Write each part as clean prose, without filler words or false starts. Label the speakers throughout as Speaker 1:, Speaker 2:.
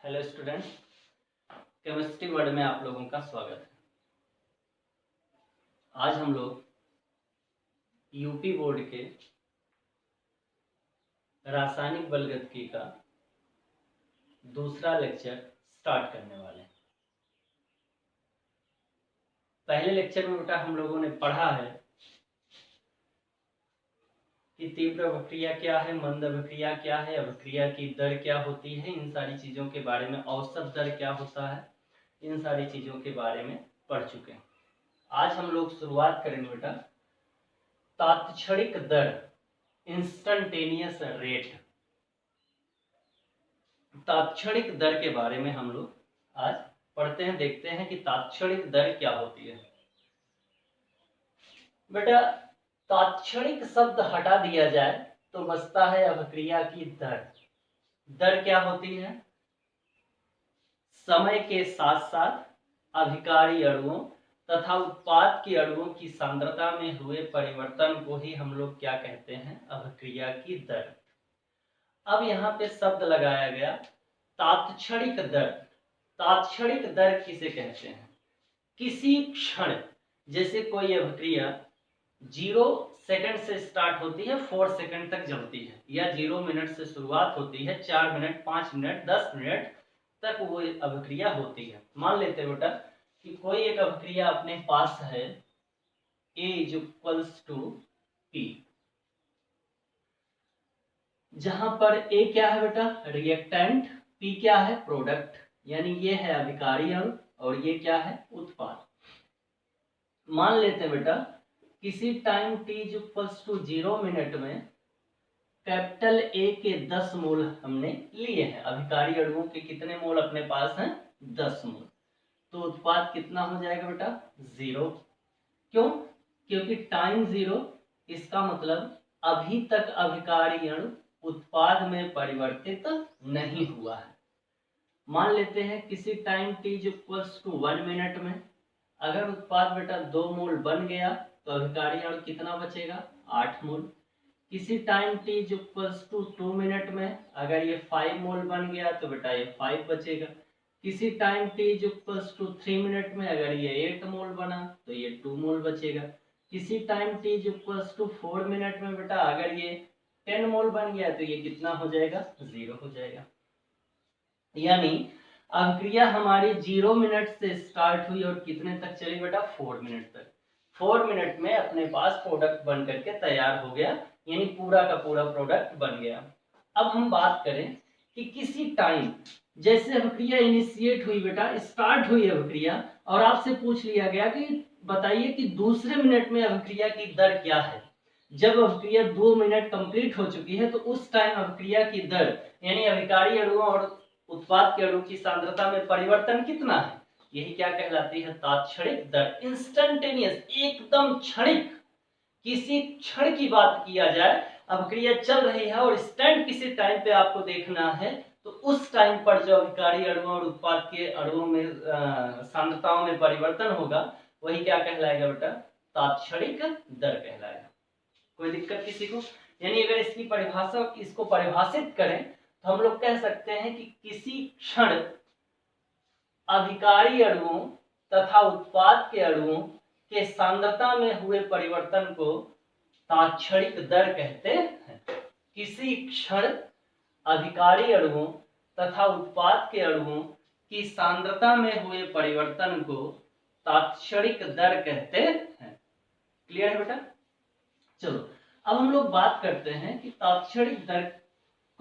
Speaker 1: Hello students, chemistry word में आप लोगों का स्वागत है। आज हम लोग यूपी बोर्ड के रासायनिक बलगतिकी का दूसरा लेक्चर स्टार्ट करने वाले हैं। पहले लेक्चर में बेटा हम लोगों ने पढ़ा है कि तीव्र अभिक्रिया क्या है, मंद अभिक्रिया क्या है, अभिक्रिया की दर क्या होती है, इन सारी चीज़ों के बारे में, औसत दर क्या होता है, इन सारी चीज़ों के बारे में पढ़ चुके हैं। आज हम लोग शुरुआत करेंगे बेटा तात्क्षणिक दर, इंस्टेंटेनियस रेट। तात्क्षणिक दर के बारे में हम लोग आज पढ़ते हैं, देखते हैं कि तात्क्षणिक दर क्या होती है। बेटा तात्क्षणिक शब्द हटा दिया जाए तो बचता है अभिक्रिया की दर। दर क्या होती है? समय के साथ साथ अभिकारी अणुओं तथा उत्पाद के अणुओं की सांद्रता में हुए परिवर्तन को ही हम लोग क्या कहते हैं? अभिक्रिया की दर। अब यहाँ पे शब्द लगाया गया तात्क्षणिक दर। तात्क्षणिक दर किसे कहते हैं? किसी क्षण, जैसे कोई अभिक्रिया 0 सेकंड से स्टार्ट होती है, 4 सेकंड तक चलती है, या 0 मिनट से शुरुआत होती है, 4 मिनट, 5 मिनट, 10 मिनट तक वो अभिक्रिया होती है। मान लेते हैं बेटा कि कोई एक अभिक्रिया अपने पास है A = P, जहां पर A क्या है बेटा? रिएक्टेंट, P क्या है? प्रोडक्ट, यानी ये है अभिकारी अणु और ये क्या है? उत्पाद। मान लेते हैं बेटा किसी टाइम t = 0 मिनट में कैपिटल A के 10 मोल हमने लिए हैं। अभिकारी अणुओं के कितने मोल अपने पास हैं? 10 मोल। तो उत्पाद कितना हो जाएगा बेटा? 0। क्यों? क्योंकि टाइम 0, इसका मतलब अभी तक अभिकारी अणु उत्पाद में परिवर्तित नहीं हुआ है। मान लेते हैं किसी टाइम t = 1 मिनट में अगर उत्पाद बेटा 2 मोल बन गया तो अभिकारी अणु कितना बचेगा? 8 मोल। किसी टाइम t = 2 मिनट में अगर ये 5 मोल बन गया तो बेटा ये 5 बचेगा। किसी टाइम t = 3 मिनट में अगर ये 8 मोल बना तो ये 2 मोल बचेगा। किसी टाइम t = 4 मिनट में बेटा अगर ये 10 मोल बन गया तो ये कितना हो जाएगा? 0 हो जाएगा। यानी अभिक्रिया हमारी 0 मिनट से स्टार्ट हुई और कितने तक चली बेटा? 4 मिनट तक। 4 मिनट में अपने पास प्रोडक्ट बन करके तैयार हो गया, यानी पूरा का पूरा प्रोडक्ट बन गया। अब हम बात करें कि किसी टाइम, जैसे अभिक्रिया इनिशिएट हुई बेटा, स्टार्ट हुई अभिक्रिया, और आपसे पूछ लिया गया कि बताइए कि दूसरे मिनट में अभिक्रिया की दर क्या है। जब अभिक्रिया 2 मिनट कंप्लीट हो चुकी है तो उस टाइम अभिक्रिया की दर, यानी अभिकारी अणुओं और उत्पाद के अणु की सांद्रता में परिवर्तन कितना है, यही क्या कहलाती है? तात्क्षणिक दर, इंस्टेंटेनियस, एकदम क्षणिक। किसी क्षण की बात किया जाए, अभिक्रिया चल रही है और स्टैंड किसी टाइम पे आपको देखना है, तो उस टाइम पर जो अभिकारी अणुओं और उत्पाद के अणुओं में सांद्रताओं में परिवर्तन होगा वही क्या कहलाएगा बेटा? तात्क्षणिक दर कहलाएगा। कोई दिक्कत किसी को? यानी अगर इसकी परिभाषा, इसको परिभाषित करें तो हम लोग कह सकते हैं कि किसी क्षण अभिकारी अणुओं तथा उत्पाद के अणुओं के सांद्रता में हुए परिवर्तन को तात्क्षणिक दर कहते हैं। किसी क्षण अभिकारी अणुओं तथा उत्पाद के अणुओं की सांद्रता में हुए परिवर्तन को तात्क्षणिक दर कहते हैं। क्लियर है बेटा? चलो अब हम लोग बात करते हैं कि तात्क्षणिक दर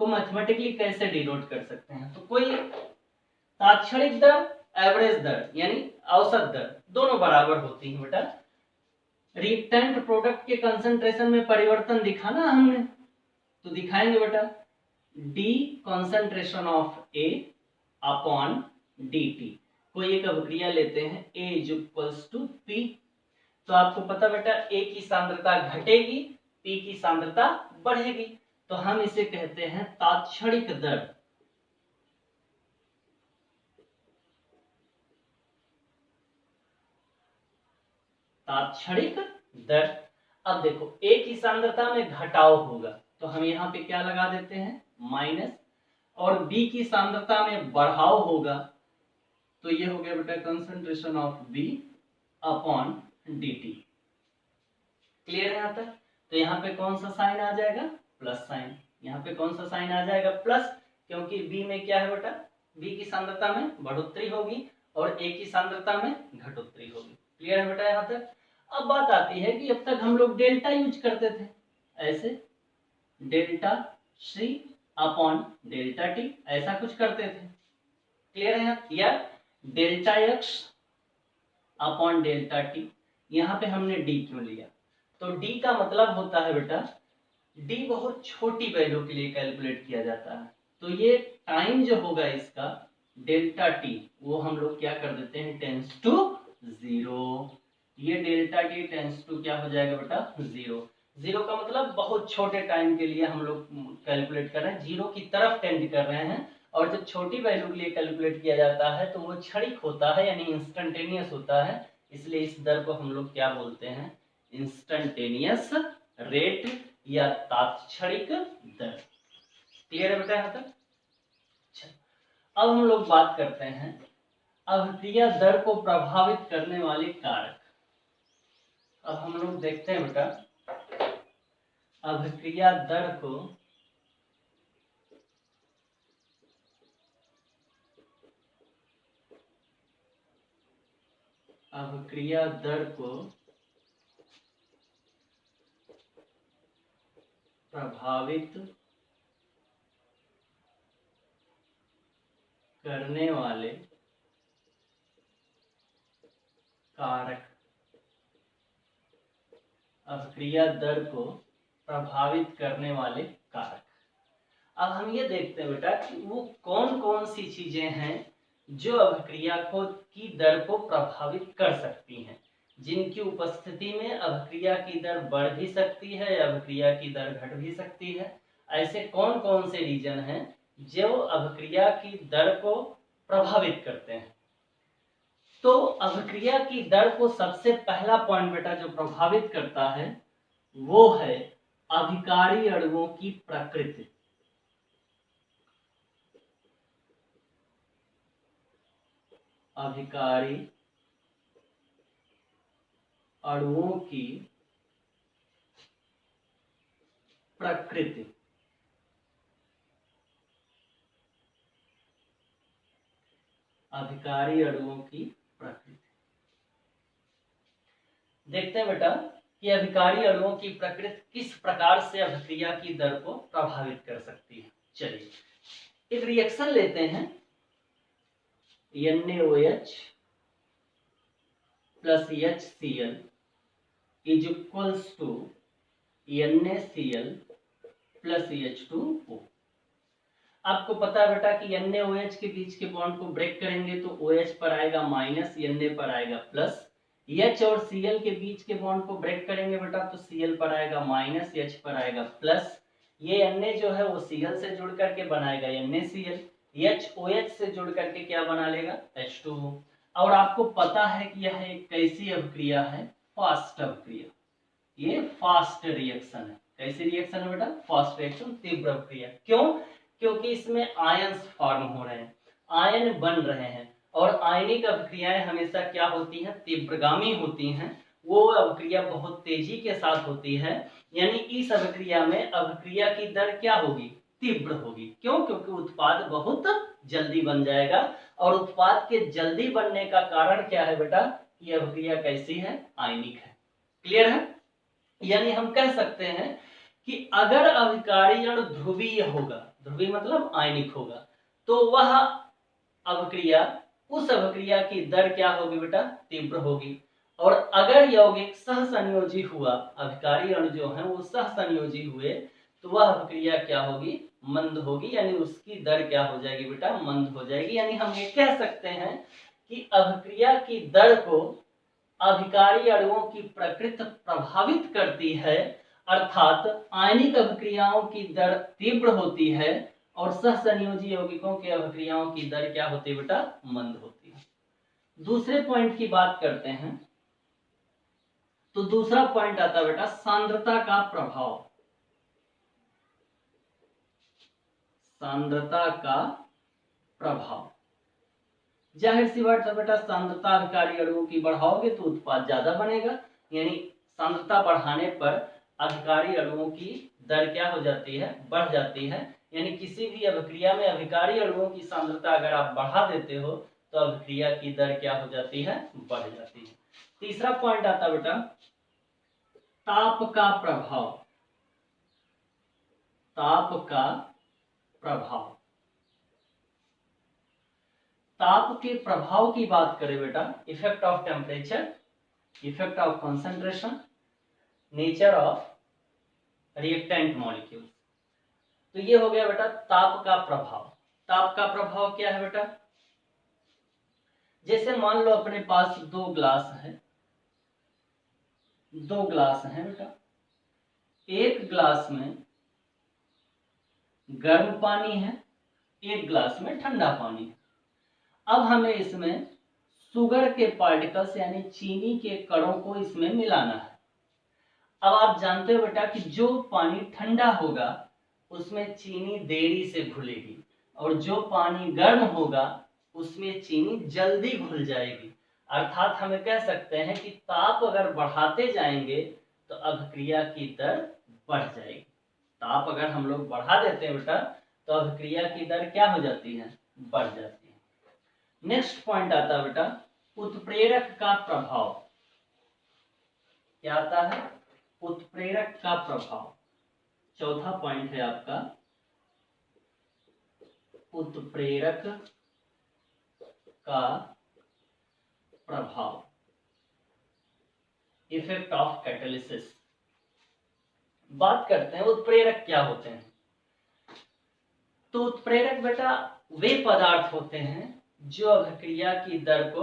Speaker 1: को मैथमेटिकली कैसे डिनोट कर सकते हैं। तो कोई तात्क्षणिक दर, एवरेज दर यानी औसत दर, दोनों बराबर होती हैं बेटा। रिएक्टेंट प्रोडक्ट के कंसंट्रेशन में परिवर्तन दिखाना हमने, तो दिखाएंगे बेटा D concentration of A upon dt। कोई एक अभिक्रिया लेते हैं A = P, तो आपको पता बेटा A की सांद्रता घटेगी, P की सांद्रता बढ़ेगी, तो हम इसे कहते हैं तात्क्षणिक दर। तात्क्षणिक दर। अब देखो A की सांद्रता में घटाव होगा तो हम यहाँ पे क्या लगा देते हैं? माइनस। और बी की सांद्रता में बढ़ाव होगा, तो ये हो गया बेटा concentration of B upon dt। Clear है यहाँ तक? तो यहाँ पे कौन सा साइन आ जाएगा? Plus sign. यहाँ पे कौन सा साइन आ जाएगा? प्लस, क्योंकि बी में क्या है बेटा? बी की सांद्रता में बढ़ोतरी होगी और ए की सांद्रता में घटोतरी होगी। क्लियर है बेटा यहाँ तक? अब बात आती है कि अब तक हम लोग डेल्टा यूज करते थे, ऐसे delta C upon delta T, ऐसा कुछ करते थे। क्लियर है? या delta X upon delta T. यहाँ पे हमने डी क्यों लिया? तो डी का मतलब होता है बेटा, डी बहुत छोटी वैल्यू के लिए कैलकुलेट किया जाता है। तो ये टाइम जो होगा इसका डेल्टा टी, वो हम लोग क्या कर देते हैं? Tends to 0। ये डेल्टा टी टेंस टू क्या हो जाएगा बेटा? 0। 0 का मतलब बहुत छोटे टाइम के लिए हम लोग कैलकुलेट कर रहे हैं, 0 की तरफ टेंड कर रहे हैं। और जब छोटी वैल्यू के लिए कैलकुलेट किया जाता है तो वो क्षणिक होता है, यानी इंस्टेंटेनियस होता है। इसलिए इस दर को हम लोग क्या बोलते हैं? इंस्टेंटेनियस रेट या तात्क्षणिक दर। क्लियर है बेटा यहाँ तक? अच्छा, अब हम लोग बात करते हैं अभिक्रिया दर को प्रभावित करने वाले कारक। अब हम लोग देखते हैं बेटा अभिक्रिया दर को प्रभावित करने वाले कारक। अभिक्रिया दर को प्रभावित करने वाले कारक। अब हम ये देखते हैं बेटा कि वो कौन कौन सी चीजें हैं जो अभिक्रिया की दर को प्रभावित कर सकती हैं, जिनकी उपस्थिति में अभिक्रिया की दर बढ़ भी सकती है या अभिक्रिया की दर घट भी सकती है। ऐसे कौन कौन से रीजन हैं जो अभिक्रिया की दर को प्रभावित करते हैं? तो अभिक्रिया की दर को सबसे पहला पॉइंट बेटा जो प्रभावित करता है वो है अभिकारी अणुओं की प्रकृति। अभिकारी अणुओं की प्रकृति। अभिकारी अणुओं की प्रकृति। देखते हैं बेटा कि अभिकारी अणुओं की प्रकृति किस प्रकार से अभिक्रिया की दर को प्रभावित कर सकती है। चलिए एक रिएक्शन लेते हैं, NaOH plus HCl is equals to NaCl plus H2O। आपको पता है बेटा कि NaOH के बीच के बॉन्ड को ब्रेक करेंगे तो OH पर आएगा माइनस, Na पर आएगा प्लस। H और Cl के बीच के बॉन्ड को ब्रेक करेंगे बेटा तो Cl पर आएगा माइनस, H पर आएगा प्लस। ये Na जो है वो Cl से जुड़ करके बनाएगा NaCl, H OH से जुड़ करके क्या बना लेगा? H2O। और आपको पता है कि यह एक कैसी अभिक्रिया है? फास्ट अभिक्रिया। ये फास्ट रिएक्शन है। कैसी रिएक्शन है बेटा? फास्ट रिएक्शन, तीव्र अभिक्रिया। क्यों? क्योंकि इसमें आयंस फॉर्म हो रहे हैं, आयन बन रहे हैं। और आयनिक अभिक्रियाएं हमेशा क्या होती हैं? तीव्रगामी होती हैं। वो अभिक्रिया बहुत तेजी के साथ होती है, यानी इस अभिक्रिया में अभिक्रिया की दर क्या होगी? तीव्र होगी। क्यों? क्योंकि उत्पाद बहुत जल्दी बन जाएगा। और उत्पाद के जल्दी बनने का कारण क्या है बेटा? ये अभिक्रिया कैसी है? आयनिक है। क्लियर है? यानी हम कह सकते हैं कि अगर अभिकारी अणु ध्रुवीय होगा, ध्रुवीय मतलब आयनिक होगा, तो वह अभिक्रिया, उस अभिक्रिया की दर क्या होगी बेटा? तीव्र होगी। और अगर यौगिक सहसंयोजी हुआ, अभिकारी अणु जो है वो सहसंयोजी हुए, तो वह अभिक्रिया क्या होगी? मंद होगी, यानी उसकी दर क्या हो जाएगी बेटा? मंद हो जाएगी। यानी हम ये कह सकते हैं कि अभिक्रिया की दर को अभिकारी अणुओं की प्रकृति प्रभावित करती है, अर्थात आयनिक अभिक्रियाओं की दर तीव्र होती है और सहसंयोजी यौगिकों की अभिक्रियाओं की दर क्या होती है बेटा? मंद होती है। दूसरे पॉइंट की बात करते हैं तो दूसरा पॉइंट आता है बेटा सांद्रता का प्रभाव। सांद्रता का प्रभाव। जाहिर सी बात है बेटा, सांद्रता अभिकारी अणुओं की बढ़ाओगे तो उत्पाद ज्यादा बनेगा, यानी सांद्रता बढ़ाने पर अभिकारी अणुओं की दर क्या हो जाती है, बढ़ जाती है। यानी किसी भी अभिक्रिया में अभिकारी अणुओं की सांद्रता अगर आप बढ़ा देते हो तो अभिक्रिया की दर क्या हो जाती है, बढ़ जाती है। तीसरा पॉइंट आता बेटा ताप का प्रभाव। ताप का प्रभाव, ताप के प्रभाव की बात करें बेटा, effect of temperature, effect of concentration, nature of reactant molecule. तो ये हो गया बेटा ताप का प्रभाव। ताप का प्रभाव क्या है बेटा, जैसे मान लो अपने पास दो ग्लास है, दो ग्लास हैं बेटा, एक ग्लास में गर्म पानी है, एक ग्लास में ठंडा पानी है। अब हमें इसमें शुगर के पार्टिकल्स यानी चीनी के कणों को इसमें मिलाना है। अब आप जानते हो बेटा कि जो पानी ठंडा होगा उसमें चीनी देरी से घुलेगी और जो पानी गर्म होगा उसमें चीनी जल्दी घुल जाएगी। अर्थात हमें कह सकते हैं कि ताप अगर बढ़ाते जाएंगे तो अभिक्रिया की दर बढ़ जाएगी। ताप अगर हम लोग बढ़ा देते हैं बेटा तो अभिक्रिया की दर क्या हो जाती है, बढ़ जाती है। नेक्स्ट पॉइंट आता है बेटा उत्प्रेरक का प्रभाव। क्या आता है, उत्प्रेरक का प्रभाव। चौथा पॉइंट है आपका उत्प्रेरक का प्रभाव, इफेक्ट ऑफ कैटालिसिस। बात करते हैं उत्प्रेरक क्या होते हैं। तो उत्प्रेरक बेटा वे पदार्थ होते हैं जो अभिक्रिया की दर को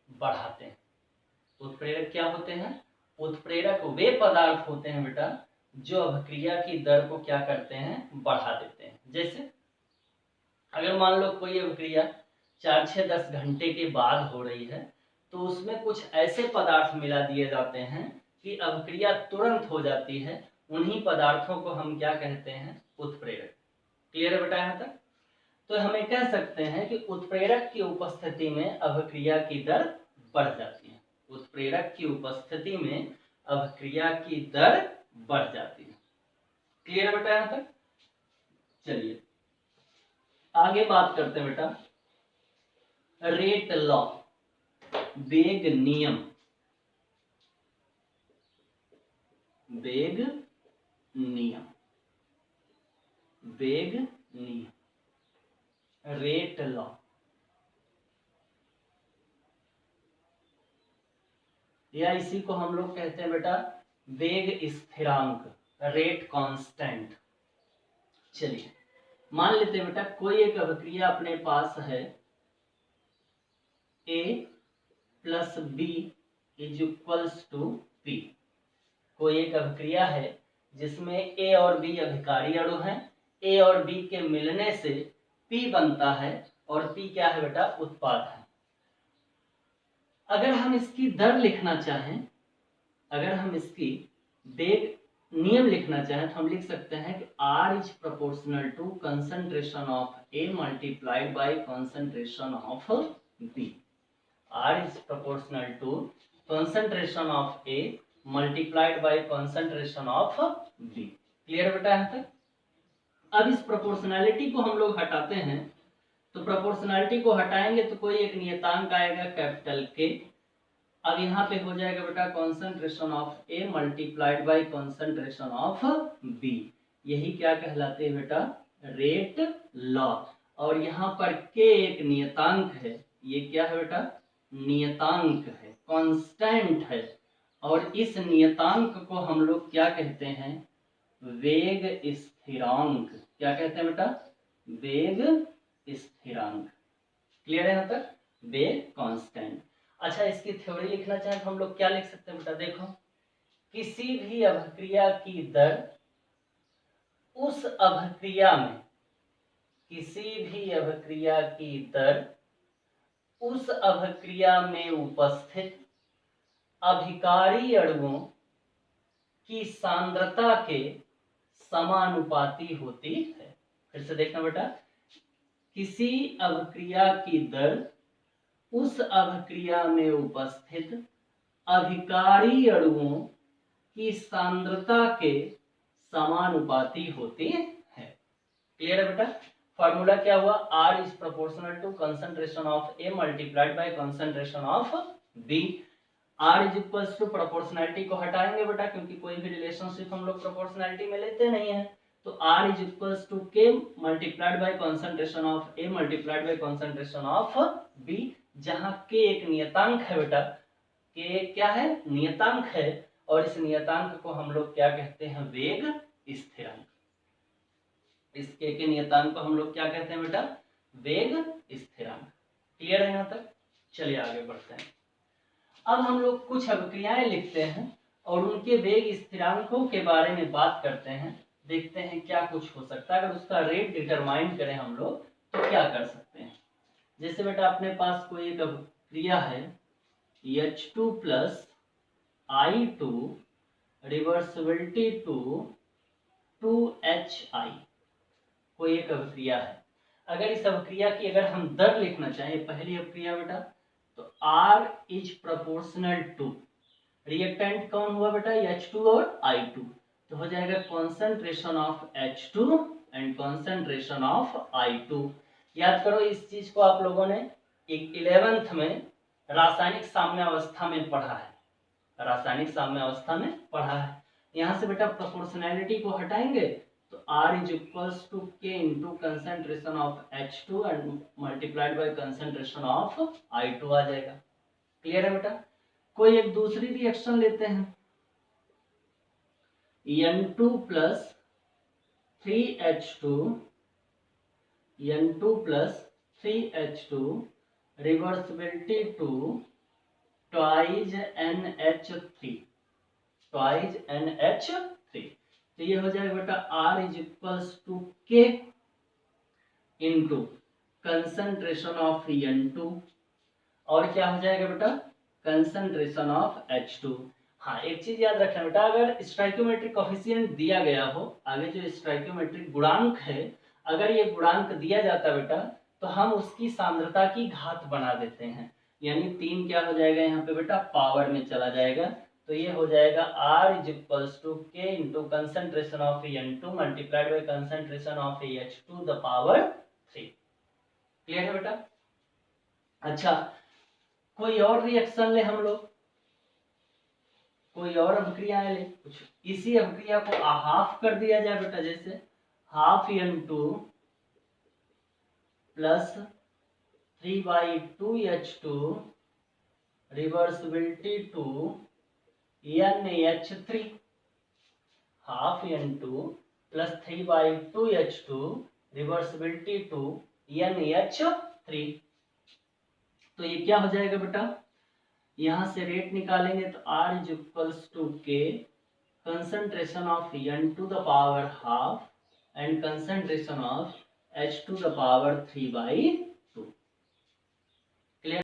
Speaker 1: बढ़ाते हैं। उत्प्रेरक क्या होते हैं, उत्प्रेरक वे पदार्थ होते हैं बेटा जो अभिक्रिया की दर को क्या करते हैं, बढ़ा देते हैं। जैसे अगर मान लो कोई अभिक्रिया 4, 6, 10 घंटे के बाद हो रही है तो उसमें कुछ ऐसे पदार्थ मिला दिए जाते हैं कि अभिक्रिया तुरंत हो जाती है। उन्हीं पदार्थों को हम क्या कहते हैं, उत्प्रेरक। क्लियर है बेटा यहाँ तक। तो हमें कह सकते हैं कि उत्प्रेरक की उपस्थिति में अभिक्रिया की दर बढ़ जाती है। उत्प्रेरक की उपस्थिति में अभिक्रिया की दर बढ़ जाती है। क्लियर है बेटा यहाँ तक। चलिए आगे बात करते हैं बेटा रेट लॉ, वेग नियम। वेग नियम, वेग नियम, रेट लॉ। या इसी को हम लोग कहते हैं बेटा वेग स्थिरांक, रेट कांस्टेंट। चलिए मान लेते हैं बेटा कोई एक अभिक्रिया अपने पास है A plus B is equals to P. कोई एक अभिक्रिया है जिसमें A और B अभिकारी अणु हैं, A और B के मिलने से P बनता है और P क्या है बेटा, उत्पाद है। अगर हम इसकी दर लिखना चाहें, अगर हम इसकी वेग नियम लिखना चाहें तो हम लिख सकते हैं कि R is proportional to concentration of A multiplied by concentration of B। R is proportional to concentration of A multiplied by concentration of B। Clear बेटा यहाँ तक। अब इस प्रोपोर्शनैलिटी को हम लोग हटाते हैं, तो प्रोपोर्शनैलिटी को हटाएंगे तो कोई एक नियतांक आएगा कैपिटल के। अब यहाँ पे हो जाएगा बेटा concentration of A multiplied bye concentration of B। यही क्या कहलाते हैं बेटा, रेट लॉ। और यहाँ पर K एक नियतांक है, ये क्या है बेटा, नियतांक है, कांस्टेंट है। और इस नियतांक को हम लोग क्या कहते हैं, वेग स्थिरांक। क्या कहते हैं बेटा, वेग स्थिरांक। क्लियर है यहाँ तक, वेग कांस्टेंट। अच्छा इसकी थ्योरी लिखना चाहें तो हम लोग क्या लिख सकते हैं बेटा, देखो किसी भी अभिक्रिया की दर उस अभिक्रिया में, किसी भी अभिक्रिया की दर उस अभिक्रिया में उपस्थित अभिकारी अणुओं की सांद्रता के समानुपाती होती है। फिर से देखना बेटा, किसी अभिक्रिया की दर उस अभिक्रिया में उपस्थित अभिकारी अणुओं की सांद्रता के समानुपाती होती है। क्लियर है बेटा? फॉर्मूला क्या हुआ, R is proportional to concentration of A multiplied by concentration of B। R is equals to proportionality को हटाएंगे बेटा, क्योंकि कोई भी रिलेशनशिप हम लोग प्रोपोर्शनैलिटी में लेते नहीं है। तो R is equals to K multiplied by concentration of A multiplied by concentration of B, जहां K एक नियतांक है बेटा। K क्या है, नियतांक है, और इस नियतांक को हम लोग क्या कहते हैं, वेग स्थिरांक। इस K के नियतांक को हम लोग क्या कहते हैं बेटा, वेग स्थिरांक। क्लियर है यहाँ तक? चलिए आगे बढ़ते हैं। अब हम लोग कुछ अभिक्रियाएं लिखते हैं और उनके वेग स्थिरांकों के बारे में बात करते हैं। देखते हैं क्या कुछ हो सकता है, अगर उसका रेट डिटरमाइन करें हम लोग तो क्या कर सकते हैं। जैसे बेटा अपने पास कोई एक अभिक्रिया है H2 plus I2 reversibility to 2HI, कोई एक अभिक्रिया है। अगर इस अभिक्रिया की अगर हम दर लिखना चाहें, पहली अभिक्रिया बेटा, तो R is proportional to, reactant कौन हुआ बेटा, H2 और I2, तो हो जाएगा concentration of H2 and concentration of I2। याद करो इस चीज को आप लोगों ने 11th में रासायनिक साम्यावस्था में पढ़ा है, रासायनिक साम्यावस्था में पढ़ा है। यहाँ से बेटा प्रोपोर्शनैलिटी को हटाएंगे तो R is equals to K into concentration of H2 and multiplied by concentration of I2 आ जाएगा। क्लियर है बेटा? कोई एक दूसरी रिएक्शन लेते हैं, N2 plus 3H2, N2 plus 3H2 reversibility to twice NH3, twice NH3, तो ये हो जाएगा बेटा R is equals to K into concentration of N2, और क्या हो जाएगा बेटा, कंसंट्रेशन ऑफ H2। हाँ एक चीज याद रखना बेटा, अगर स्टोइकियोमेट्रिक कोएफिशिएंट दिया गया हो, आगे जो स्टोइकियोमेट्रिक गुणांक है, अगर ये गुणांक दिया जाता बेटा तो हम उसकी सांद्रता की घात बना देते हैं, यानी 3 क्या हो जाएगा यहाँ पे बेटा, पावर में चला जाएगा। तो ये हो जाएगा R is equals to K into concentration of N2 multiplied by concentration of H2 the power 3। Clear है बेटा? अच्छा कोई और रिएक्शन ले हम लोग, कोई और अभिक्रियाएं ले, कुछ इसी अभिक्रिया को हाफ कर दिया जाए बेटा, जैसे half N2 plus 3/2H2 reversibility to NH3, half N2 plus 3/2H2 reversibility to NH3, तो ये क्या हो जाएगा बेटा, यहां से रेट निकालेंगे तो R is equals to K concentration of N2 the power half and concentration of H2 the power 3/2।